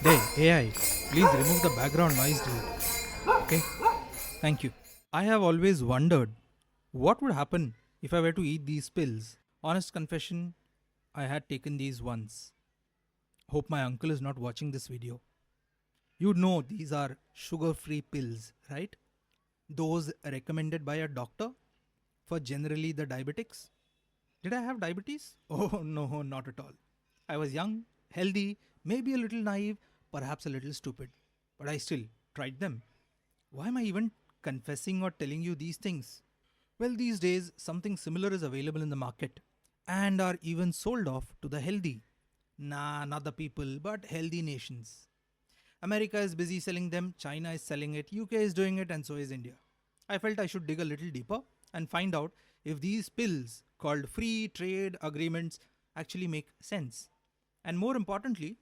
Hey AI, please remove the background noise, dude. Okay? Thank you. I have always wondered what would happen if I were to eat these pills. Honest confession, I had taken these once. Hope my uncle is not watching this video. You know these are sugar free pills, right? Those recommended by a doctor for generally the diabetics. Did I have diabetes? Oh no, not at all. I was young, healthy, maybe a little naive, perhaps a little stupid. But I still tried them. Why am I even confessing or telling you these things? Well, these days, something similar is available in the market and are even sold off to the healthy. Nah, not the people, but healthy nations. America is busy selling them, China is selling it, UK is doing it, and so is India. I felt I should dig a little deeper and find out if these pills, called free trade agreements, actually make sense. And more importantly,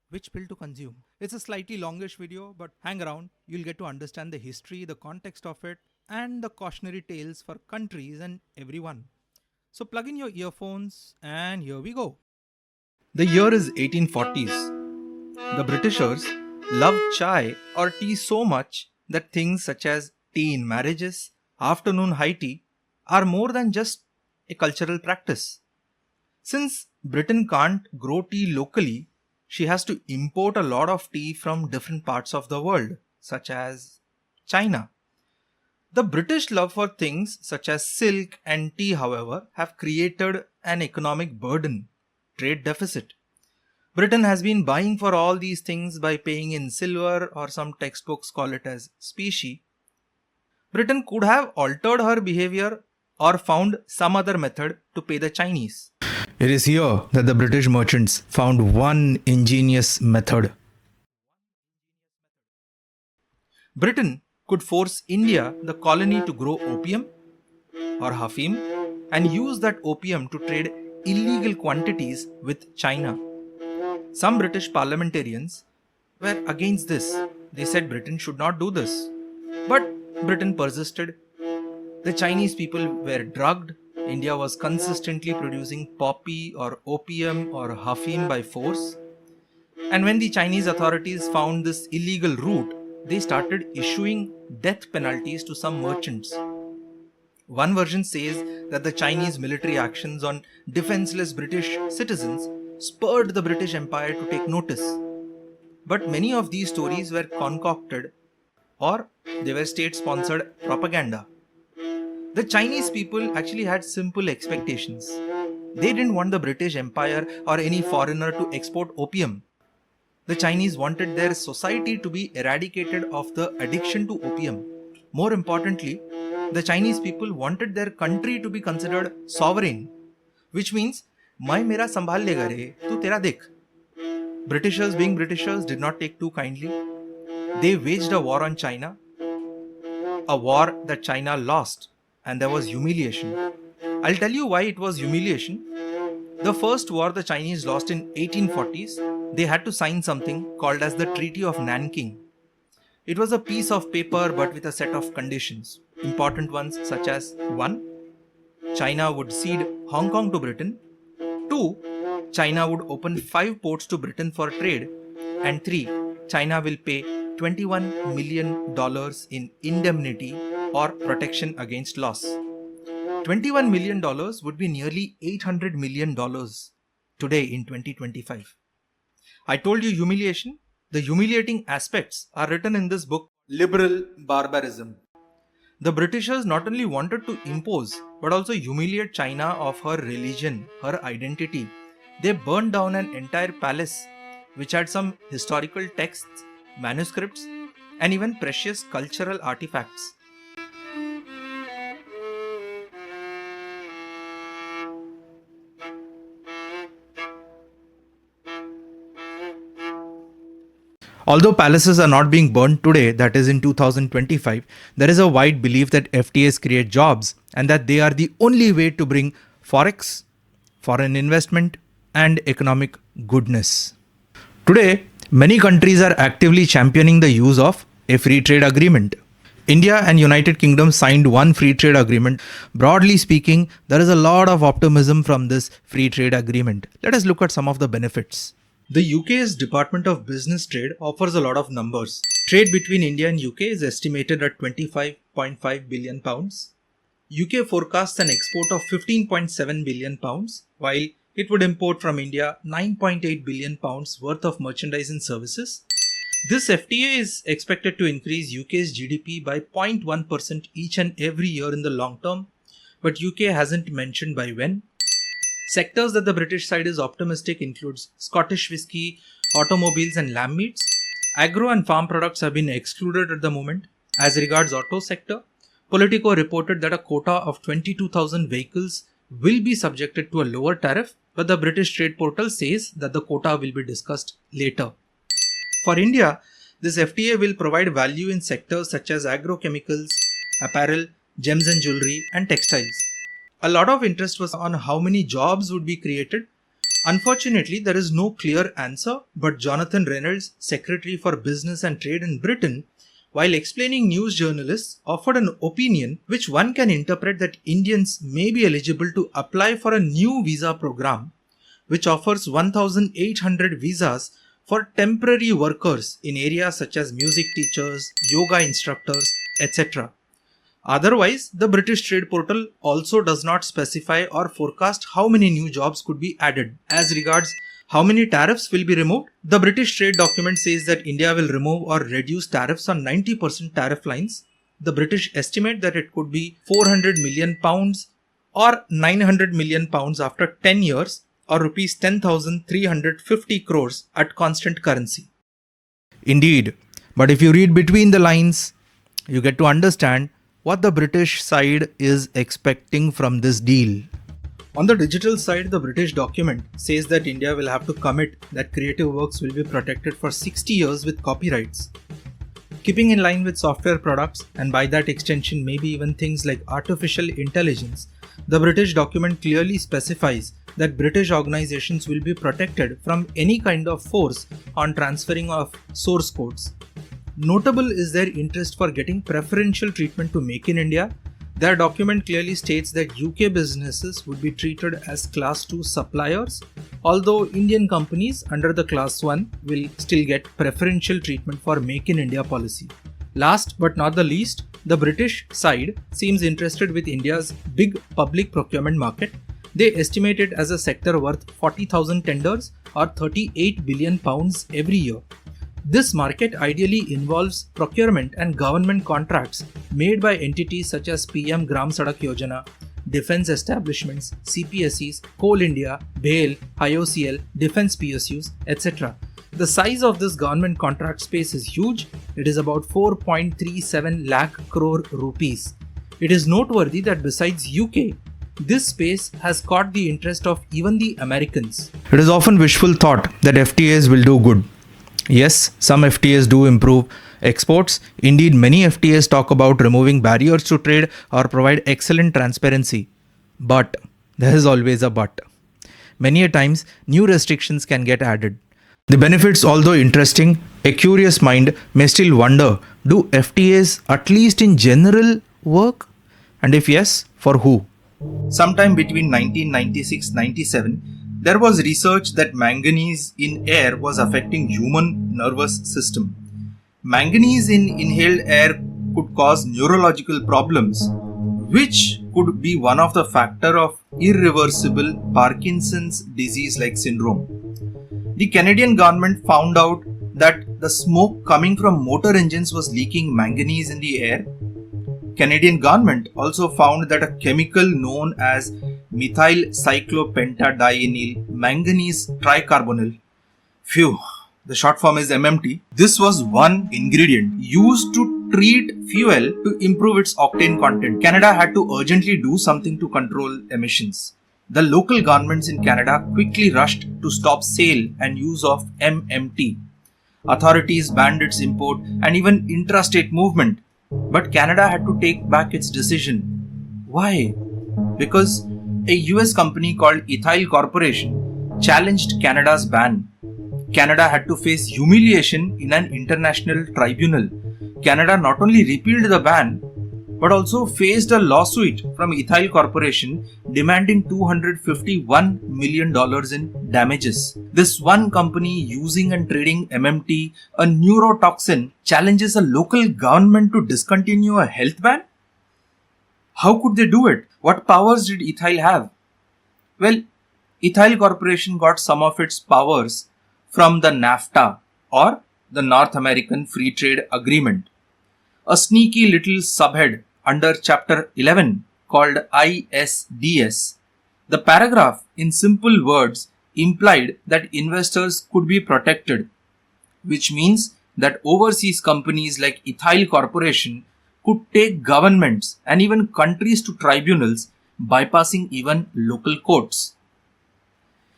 which pill to consume. It's a slightly longish video, but hang around, you'll get to understand the history, the context of it, and the cautionary tales for countries and everyone. So plug in your earphones, and here we go. The year is 1840s. The Britishers loved chai or tea so much that things such as tea in marriages, afternoon high tea, are more than just a cultural practice. Since Britain can't grow tea locally, she has to import a lot of tea from different parts of the world, such as China. The British love for things such as silk and tea, however, have created an economic burden, trade deficit. Britain has been buying for all these things by paying in silver, or some textbooks call it as specie. Britain could have altered her behavior or found some other method to pay the Chinese. It is here that the British merchants found one ingenious method. Britain could force India, the colony, to grow opium or hafim and use that opium to trade illegal quantities with China. Some British parliamentarians were against this. They said Britain should not do this. But Britain persisted. The Chinese people were drugged. India was consistently producing poppy or opium or hafim by force. And when the Chinese authorities found this illegal route, they started issuing death penalties to some merchants. One version says that the Chinese military actions on defenseless British citizens spurred the British Empire to take notice. But many of these stories were concocted, or they were state-sponsored propaganda. The Chinese people actually had simple expectations. They didn't want the British Empire or any foreigner to export opium. The Chinese wanted their society to be eradicated of the addiction to opium. More importantly, the Chinese people wanted their country to be considered sovereign, which means, मैं मेरा संभाल लेगा रे, तू तेरा देख. Britishers, being Britishers, did not take too kindly. They waged a war on China, a war that China lost, and there was humiliation. I'll tell you why it was humiliation. The first war the Chinese lost in 1840s, they had to sign something called as the Treaty of Nanking. It was a piece of paper but with a set of conditions. Important ones such as 1. China would cede Hong Kong to Britain. 2. China would open 5 ports to Britain for trade. And 3. China will pay $21 million in indemnity or protection against loss. $21 million would be nearly $800 million today in 2025. I told you humiliation. The humiliating aspects are written in this book, Liberal Barbarism. The Britishers not only wanted to impose but also humiliate China of her religion, her identity. They burned down an entire palace which had some historical texts, manuscripts, and even precious cultural artifacts. Although palaces are not being burned today, that is in 2025, there is a wide belief that FTAs create jobs and that they are the only way to bring forex, foreign investment, and economic goodness. Today, many countries are actively championing the use of a free trade agreement. India and United Kingdom signed one free trade agreement. Broadly speaking, there is a lot of optimism from this free trade agreement. Let us look at some of the benefits. The UK's Department of Business Trade offers a lot of numbers. Trade between India and UK is estimated at £25.5 billion. UK forecasts an export of £15.7 billion, while it would import from India £9.8 billion worth of merchandise and services. This FTA is expected to increase UK's GDP by 0.1% each and every year in the long term, but UK hasn't mentioned by when. Sectors that the British side is optimistic includes Scottish whisky, automobiles and lamb meats. Agro and farm products have been excluded at the moment. As regards auto sector, Politico reported that a quota of 22,000 vehicles will be subjected to a lower tariff, but the British trade portal says that the quota will be discussed later. For India, this FTA will provide value in sectors such as agrochemicals, apparel, gems and jewelry, and textiles. A lot of interest was on how many jobs would be created. Unfortunately, there is no clear answer, but Jonathan Reynolds, Secretary for Business and Trade in Britain, while explaining news journalists, offered an opinion which one can interpret that Indians may be eligible to apply for a new visa program, which offers 1,800 visas for temporary workers in areas such as music teachers, yoga instructors, etc. Otherwise, the British trade portal also does not specify or forecast how many new jobs could be added. As regards how many tariffs will be removed, the British trade document says that India will remove or reduce tariffs on 90% tariff lines. The British estimate that it could be £400 million or £900 million after 10 years or rupees 10,350 crores at constant currency. Indeed, but if you read between the lines, you get to understand what the British side is expecting from this deal. On the digital side, the British document says that India will have to commit that creative works will be protected for 60 years with copyrights. Keeping in line with software products, and by that extension maybe even things like artificial intelligence, the British document clearly specifies that British organizations will be protected from any kind of force on transferring of source codes. Notable is their interest for getting preferential treatment to Make in India. Their document clearly states that UK businesses would be treated as Class 2 suppliers, although Indian companies under the Class 1 will still get preferential treatment for Make in India policy. Last but not the least, the British side seems interested with India's big public procurement market. They estimate it as a sector worth 40,000 tenders or £38 billion every year. This market ideally involves procurement and government contracts made by entities such as PM Gram Sadak Yojana, defense establishments, CPSEs, Coal India, BHEL, IOCL, defense PSUs, etc. The size of this government contract space is huge. It is about 4.37 lakh crore rupees. It is noteworthy that besides UK, this space has caught the interest of even the Americans. It is often wishful thought that FTAs will do good. Yes, some FTAs do improve exports. Indeed, many FTAs talk about removing barriers to trade or provide excellent transparency. But there is always a but. Many a times, new restrictions can get added. The benefits, although interesting, a curious mind may still wonder, do FTAs at least in general work? And if yes, for who? Sometime between 1996-97, there was research that manganese in air was affecting human nervous system. Manganese in inhaled air could cause neurological problems, which could be one of the factor of irreversible Parkinson's disease-like syndrome. The Canadian government found out that the smoke coming from motor engines was leaking manganese in the air. Canadian government also found that a chemical known as methyl cyclopentadienyl manganese tricarbonyl, the short form is MMT. This was one ingredient used to treat fuel to improve its octane content. Canada had to urgently do something to control emissions. The local governments in Canada quickly rushed to stop sale and use of MMT. Authorities banned its import and even intrastate movement. But Canada had to take back its decision. Why? Because a US company called Ethyl Corporation challenged Canada's ban. Canada had to face humiliation in an international tribunal. Canada not only repealed the ban, but also faced a lawsuit from Ethyl Corporation demanding $251 million in damages. This one company using and trading MMT, a neurotoxin, challenges a local government to discontinue a health ban? How could they do it? What powers did Ethyl have? Well, Ethyl Corporation got some of its powers from the NAFTA, or the North American Free Trade Agreement, a sneaky little subhead under Chapter 11 called ISDS. The paragraph, in simple words, implied that investors could be protected, which means that overseas companies like Ethyl Corporation could take governments and even countries to tribunals, bypassing even local courts.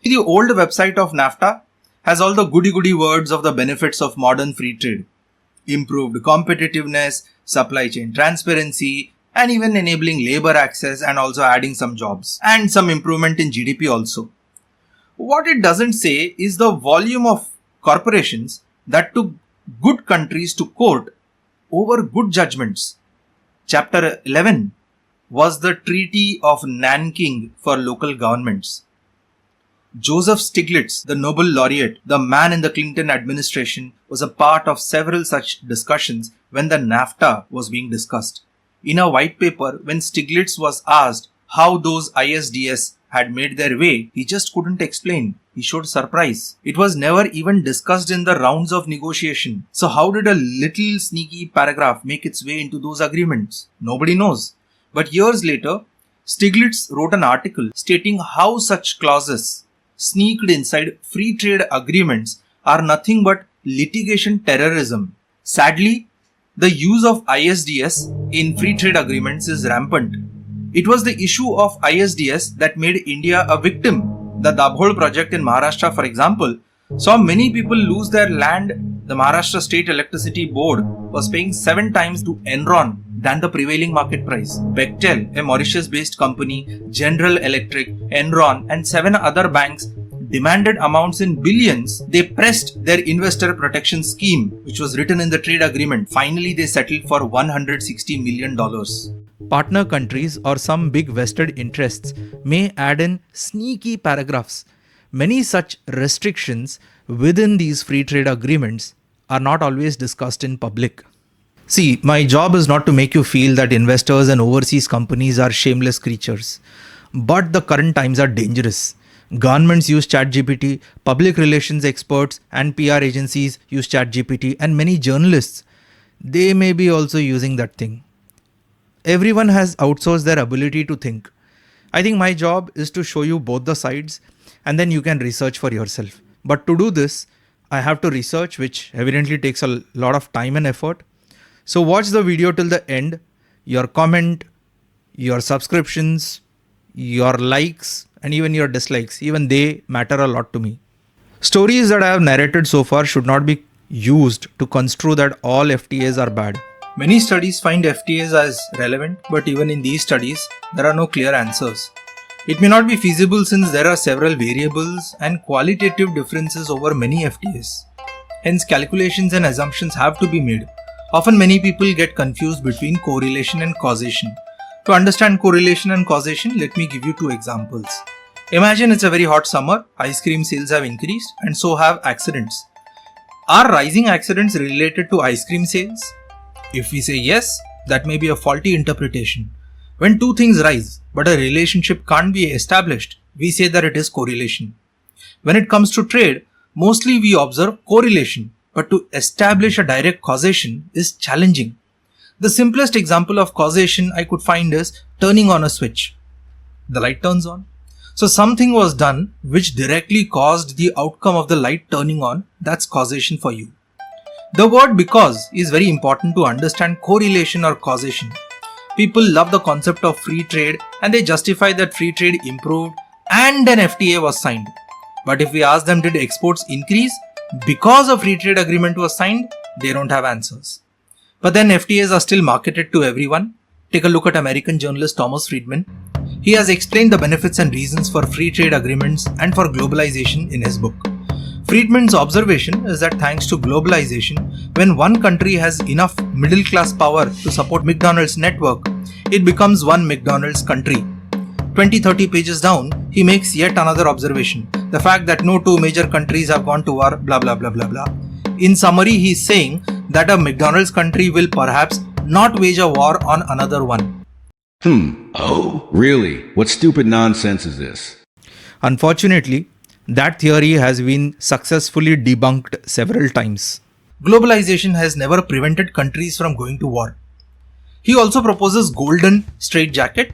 The old website of NAFTA has all the goody words of the benefits of modern free trade: improved competitiveness, supply chain transparency, and even enabling labor access and also adding some jobs and some improvement in GDP also. What it doesn't say is the volume of corporations that took good countries to court over good judgments. Chapter 11 was the Treaty of Nanking for local governments. Joseph Stiglitz, the Nobel laureate, the man in the Clinton administration, was a part of several such discussions when the NAFTA was being discussed. In a white paper, when Stiglitz was asked how those ISDS had made their way, he just couldn't explain. He showed surprise. It was never even discussed in the rounds of negotiation. So how did a little sneaky paragraph make its way into those agreements? Nobody knows. But years later, Stiglitz wrote an article stating how such clauses sneaked inside free trade agreements are nothing but litigation terrorism. Sadly, the use of ISDS in free trade agreements is rampant. It was the issue of ISDS that made India a victim. The Dabhol project in Maharashtra, for example, saw many people lose their land. The Maharashtra State Electricity Board was paying 7 times to Enron than the prevailing market price. Bechtel, a Mauritius-based company, General Electric, Enron, and 7 other banks demanded amounts in billions. They pressed their investor protection scheme, which was written in the trade agreement. Finally, they settled for $160 million. Partner countries or some big vested interests may add in sneaky paragraphs. Many such restrictions within these free trade agreements are not always discussed in public. See, my job is not to make you feel that investors and overseas companies are shameless creatures. But the current times are dangerous. Governments use ChatGPT, public relations experts and PR agencies use ChatGPT, and many journalists, they may be also using that thing. Everyone has outsourced their ability to think. I think my job is to show you both the sides and then you can research for yourself. But to do this, I have to research, which evidently takes a lot of time and effort. So watch the video till the end. Your comment, your subscriptions, your likes, and even your dislikes, even they matter a lot to me. Stories that I have narrated so far should not be used to construe that all FTAs are bad. Many studies find FTAs as relevant, but even in these studies, there are no clear answers. It may not be feasible since there are several variables and qualitative differences over many FTAs. Hence, calculations and assumptions have to be made. Often many people get confused between correlation and causation. To understand correlation and causation, let me give you 2 examples. Imagine it's a very hot summer, ice cream sales have increased and so have accidents. Are rising accidents related to ice cream sales? If we say yes, that may be a faulty interpretation. When 2 things rise, but a relationship can't be established, we say that it is correlation. When it comes to trade, mostly we observe correlation, but to establish a direct causation is challenging. The simplest example of causation I could find is turning on a switch. The light turns on. So something was done which directly caused the outcome of the light turning on. That's causation for you. The word because is very important to understand correlation or causation. People love the concept of free trade and they justify that free trade improved and an FTA was signed. But if we ask them, did exports increase because a free trade agreement was signed? They don't have answers. But then FTAs are still marketed to everyone. Take a look at American journalist Thomas Friedman. He has explained the benefits and reasons for free trade agreements and for globalization in his book. Friedman's observation is that thanks to globalization, When one country has enough middle class power to support McDonald's network, it becomes one McDonald's country. 20-30 pages down, he makes yet another observation. The fact that no two major countries have gone to war, blah blah blah blah blah. In summary, he is saying that a McDonald's country will perhaps not wage a war on another one. Oh, really? What stupid nonsense is this? Unfortunately, that theory has been successfully debunked several times. Globalization has never prevented countries from going to war. He also proposes golden straitjacket.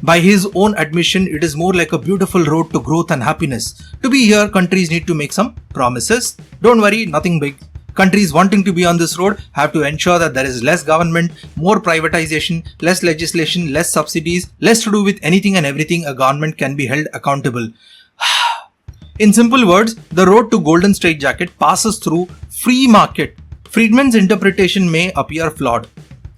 By his own admission, it is more like a beautiful road to growth and happiness. To be here, countries need to make some promises. Don't worry, nothing big. Countries wanting to be on this road have to ensure that there is less government, more privatization, less legislation, less subsidies, less to do with anything and everything a government can be held accountable. In simple words, the road to golden straitjacket passes through free market. Friedman's interpretation may appear flawed.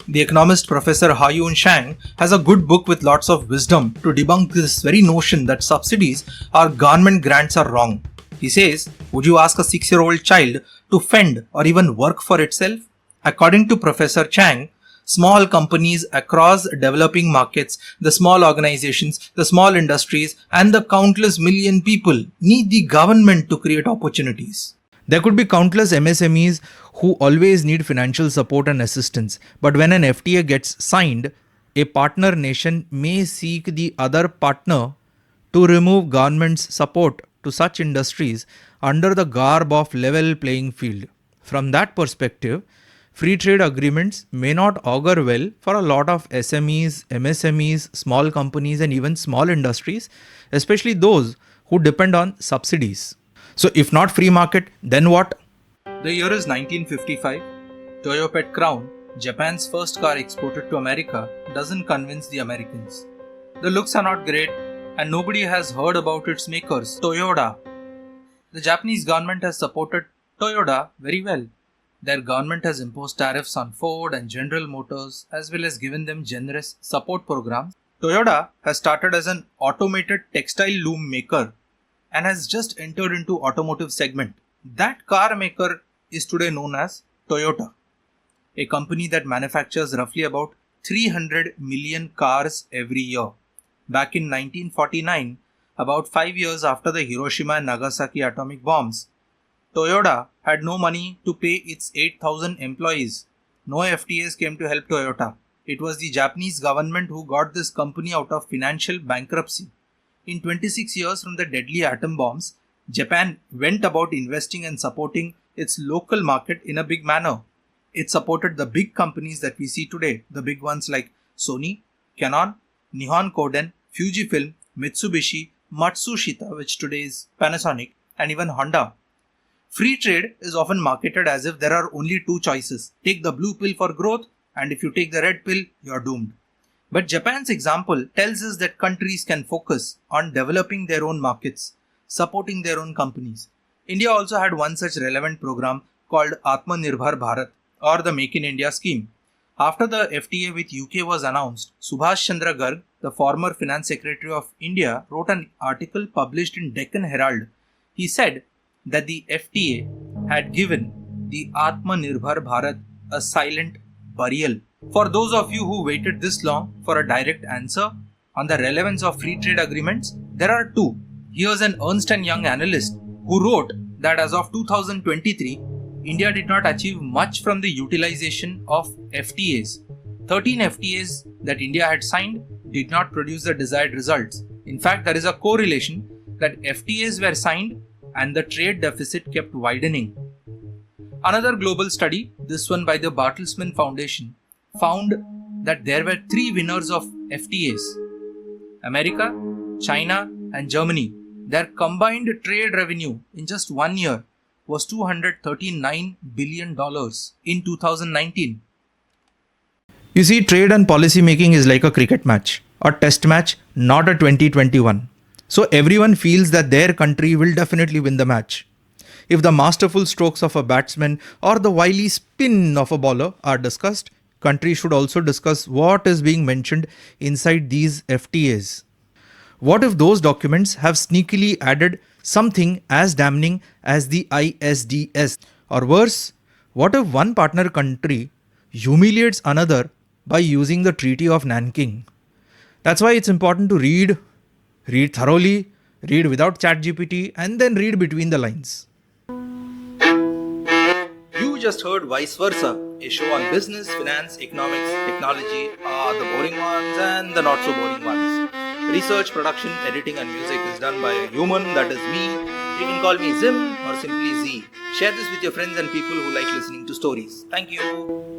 The economist Professor Ha-Yun Shang has a good book with lots of wisdom to debunk this very notion that subsidies or government grants are wrong. He says, would you ask a 6-year-old child to fend or even work for itself? According to Professor Chang, small companies across developing markets, the small organizations, the small industries, and the countless million people need the government to create opportunities. There could be countless MSMEs who always need financial support and assistance, but when an FTA gets signed, a partner nation may seek the other partner to remove government's support to such industries under the garb of level playing field. From that perspective, free trade agreements may not augur well for a lot of SMEs, MSMEs, small companies, and even small industries, especially those who depend on subsidies. So if not free market, then what? The year is 1955. Toyopet Crown, Japan's first car exported to America, doesn't convince the Americans. The looks are not great and nobody has heard about its makers, Toyota. The Japanese government has supported Toyota very well. Their government has imposed tariffs on Ford and General Motors as well as given them generous support programs. Toyota has started as an automated textile loom maker and has just entered into automotive segment. That car maker is today known as Toyota, a company that manufactures roughly about 300 million cars every year. Back in 1949, about 5 years after the Hiroshima and Nagasaki atomic bombs, Toyota had no money to pay its 8,000 employees. No FTAs came to help Toyota. It was the Japanese government who got this company out of financial bankruptcy. In 26 years from the deadly atom bombs, Japan went about investing and supporting its local market in a big manner. It supported the big companies that we see today, the big ones like Sony, Canon, Nihon Kohden, Fujifilm, Mitsubishi, Matsushita, which today is Panasonic, and even Honda. Free trade is often marketed as if there are only two choices. Take the blue pill for growth, and if you take the red pill, you are doomed. But Japan's example tells us that countries can focus on developing their own markets, supporting their own companies. India also had one such relevant program called Atmanirbhar Bharat or the Make in India scheme. After the FTA with UK was announced, Subhash Chandra Garg, the former Finance Secretary of India, wrote an article published in Deccan Herald. He said that the FTA had given the Atmanirbhar Bharat a silent burial. For those of you who waited this long for a direct answer on the relevance of free trade agreements, there are two. Here's an Ernst & Young analyst who wrote that as of 2023, India did not achieve much from the utilization of FTAs. 13 FTAs that India had signed did not produce the desired results. In fact, there is a correlation that FTAs were signed and the trade deficit kept widening. Another global study, this one by the Bertelsmann Foundation, found that there were three winners of FTAs: America, China, and Germany. Their combined trade revenue in just 1 year was $239 billion in 2019. You see, trade and policy making is like a cricket match, a test match, not a 2021. So everyone feels that their country will definitely win the match. If the masterful strokes of a batsman or the wily spin of a bowler are discussed, countries should also discuss what is being mentioned inside these FTAs. What if those documents have sneakily added something as damning as the ISDS? Or worse, What if one partner country humiliates another by using the Treaty of Nanking? That's why it's important to read thoroughly, read without ChatGPT, and then read between the lines. You just heard Vice Versa, a show on business, finance, economics, technology, the boring ones and the not so boring ones. Research, production, editing, and music is done by a human, that is me. You can call me Zim or simply Z. Share this with your friends and people who like listening to stories. Thank you.